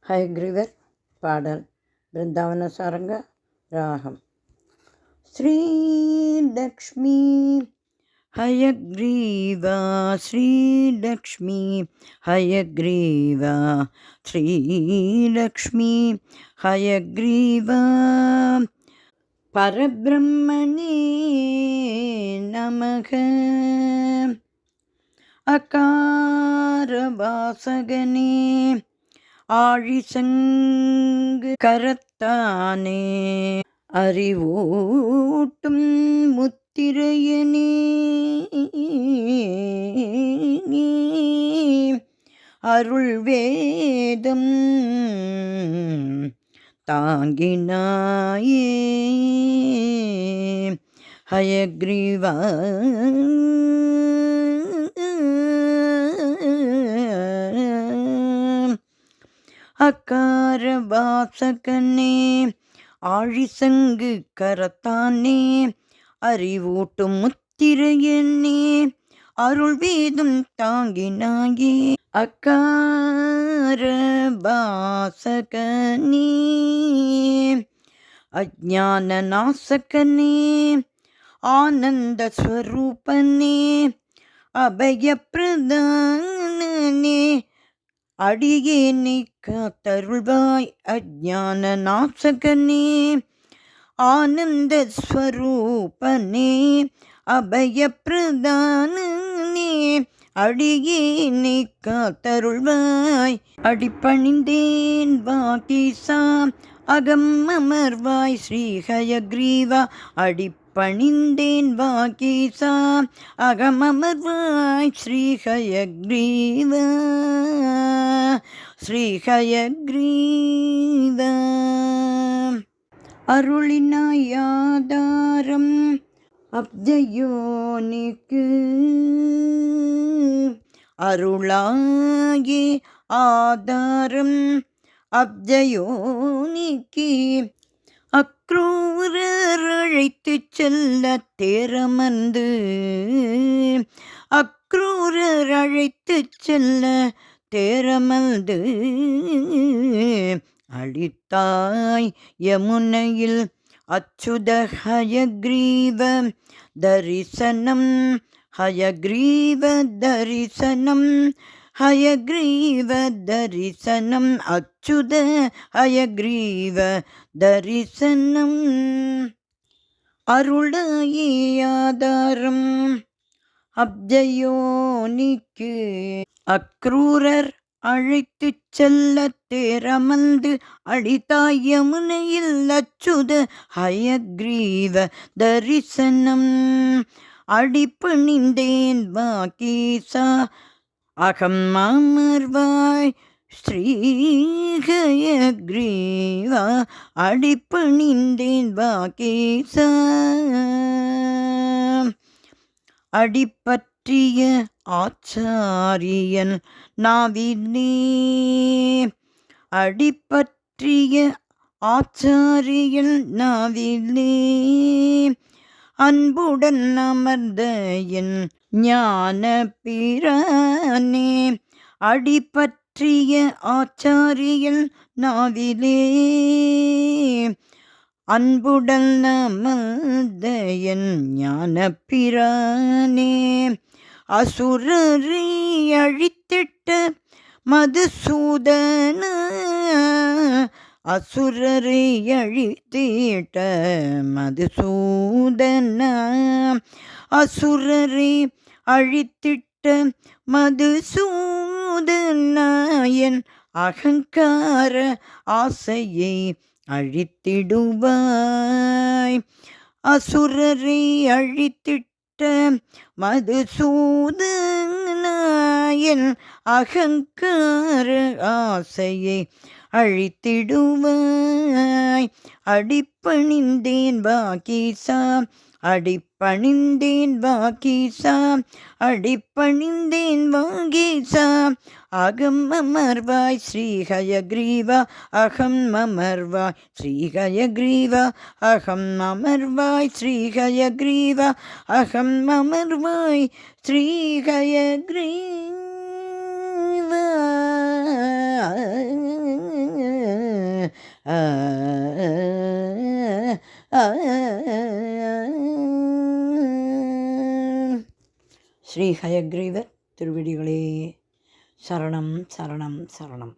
ஹயக்ரீவர் பாடல். பிருந்தாவன சாரங்க ராகம். ஸ்ரீலக்ஷ்மி ஹயக்ரீவா ஸ்ரீலக்ஷ்மி ஹயக்ரீவா ஸ்ரீலக்ஷ்மி ஹயக்ரீவா பரபிரம்மணே நமக அகாரவாசகனே ஆழிசங்கு கரத்தானே அறிவூட்டும் முத்திரையனே அருள் வேதம் தாங்கினாயே ஹயக்ரீவா அகாரவாசகனே ஆழிசங்கு கரத்தானே அறிவூட்டும் முத்திரையனே அருள் வேதம் தாங்கினாயே அகாரவாசகனே அஜ்ஞான நாசகனே ஆனந்த ஸ்வரூபனே அபயப்பிரதானே அடியேனை காத்தருள்வாய் அஜ்ஞான நாசகனே ஆனந்த ஸ்வரூபனே அபயப்பிரதானே அடியேனை காத்தருள்வாய் அடிப்பணிந்தேன் வாகீசா அகம் அமர்வாய் ஸ்ரீ ஹயக்ரீவா அடிப்பணிந்தேன் வாகீசா அகம் அமர்வாய் ஸ்ரீ ஹயக்ரீவா ஸ்ரீ ஹயக்ரீவா அருளினாய் ஆதாரம் அப்ஜயோனிக்கு அருளாயே ஆதாரம் அப்ஜயோனிக்கு அக்ரூரர் அழைத்து செல்ல தேரமர்ந்து அக்ரூரர் அழைத்து செல்ல தேரமர்ந்து அளித்தாய் யமுனையில் அச்சுத ஹயக்ரீவ தரிசனம் ஹயக்ரீவ தரிசனம் ஹயக்ரீவ தரிசனம் அச்சுத ஹயக்ரீவ தரிசனம் அருளாயே ஆதாரம் அப்ஜயோனிக்கு அக்ரூரர் அழைத்து செல்ல தேரமர்ந்து அளித்தாய் யமுனையில் அச்சுத ஹயக்ரீவ தரிசனம் அடிப்பணிந்தேன் வாகீசா அகம் அமர்வாய் ஸ்ரீ ஹயக்ரீவா அடிப்பணிந்தேன் வாகீசா அடிப்பற்றிய ஆச்சாரியன் நாவிலே அடிப்பற்றிய ஆச்சாரியன் நாவிலே அன்புடன் அமர்ந்த என் ஞான பிரானே அடிப்பற்றிய ஆச்சாரியன் நாவிலே அன்புடன் அமர்ந்த என் ஞான பிரானே அசுரரை அழித்திட்ட மதுசூதன அசுரரை அழித்திட்ட மதுசூதன அசுரரை அழித்திட்ட மதுசூதன என் அகங்கார ஆசையை அழித்திடுவாய் அசுரரை அழித்திட்ட மதுசூதன என் அகங்கார ஆசையை அழித்திடுவாய் அடிப்பணிந்தேன் வாகீசா அடிப்பணிந்தேன் வாகீசா அடிப்பணிந்தேன் வாகீசா அகம் அமர்வாய் ஸ்ரீ ஹயக்ரீவா அகம் அமர்வாய் ஸ்ரீ ஹயக்ரீவா அகம் அமர்வாய் ஸ்ரீ ஹயக்ரீவா அகம் அமர்வாய் ஸ்ரீ ஹயக்ரீவா ஆ ஆ ஸ்ரீ ஹயக்ரீவர் திருவடிகளே சரணம் சரணம் சரணம்.